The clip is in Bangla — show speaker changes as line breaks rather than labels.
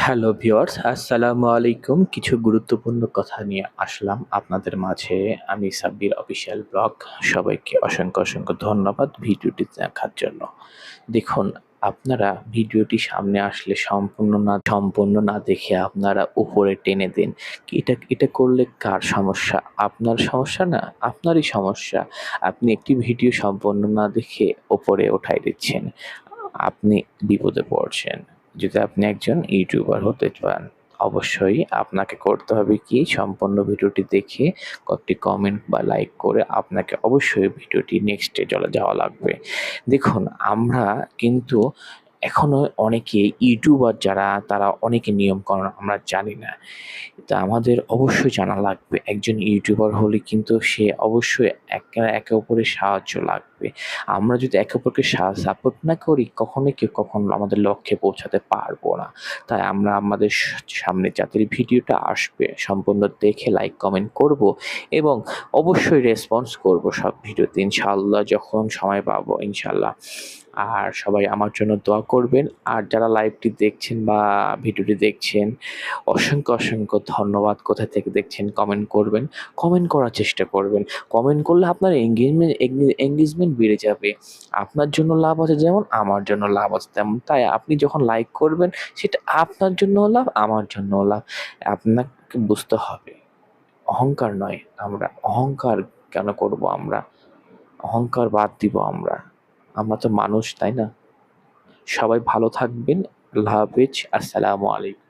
হ্যালো ভিউয়ার্স, আসসালামু আলাইকুম। কিছু গুরুত্বপূর্ণ কথা নিয়ে আসলাম আপনাদের মাঝে। আমি সাব্বির অফিসিয়াল ব্লগ। সবাইকে অসংখ্য ধন্যবাদ ভিডিওটি দেখার জন্য। দেখুন, আপনারা ভিডিওটি সামনে আসলে সম্পূর্ণ না দেখে আপনারা উপরে টেনে দেন। এটা করলে কার সমস্যা? আপনার সমস্যা না? আপনারই সমস্যা। আপনি একটি ভিডিও সম্পূর্ণ না দেখে ওপরে উঠায় দিচ্ছেন। আপনি বিপদে পড়ছেন। যদি আপনি একজন ইউটিউবার হতে চান, অবশ্যই আপনাকে করতে হবে কি সম্পূর্ণ ভিডিওটি দেখে কয়েকটি কমেন্ট বা লাইক করে আপনাকে অবশ্যই ভিডিওটি নেক্সট এ চলে যাওয়া লাগবে। দেখুন, আমরা কিন্তু এখনো অনেকে ইউটিউবার যারা তারা অনেকে নিয়মকানুন আমরা জানি না। তা আমাদের অবশ্যই জানা লাগবে। একজন ইউটিউবার হলে কিন্তু সে অবশ্যই একে অপরের সাহায্য লাগবে। আমরা যদি একে অপরকে সাপোর্ট না করি কখনো আমাদের লক্ষ্যে পৌঁছাতে পারবো না। তাই আমরা আমাদের সামনে যাদের ভিডিওটা আসবে সম্পূর্ণ দেখে লাইক কমেন্ট করব এবং অবশ্যই রেসপন্স করব সব ভিডিওতে ইনশাআল্লাহ যখন সময় পাবো ইনশাআল্লাহ। আর সবাই আমার জন্য দোয়া করবেন। আর যারা লাইভটি দেখছেন বা ভিডিওটি দেখছেন অসংখ্য ধন্যবাদ। কোথা থেকে দেখছেন কমেন্ট করবেন। কমেন্ট করার চেষ্টা করবেন। কমেন্ট করলে আপনার এঙ্গেজমেন্ট বেড়ে যাবে। আপনার জন্য লাভ আছে যেমন আমার জন্য লাভ আছে তেমন। তাই আপনি যখন লাইক করবেন সেটা আপনার জন্যও লাভ, আমার জন্যও লাভ। আপনাকে বুঝতে হবে। অহংকার নয় অহংকার কেন করব আমরা? অহংকার বাদ দিব আমরা। আমরা তো মানুষ, তাই না? সবাই ভালো থাকবেন। আল্লাহ হাফেজ। আসসালামু আলাইকুম।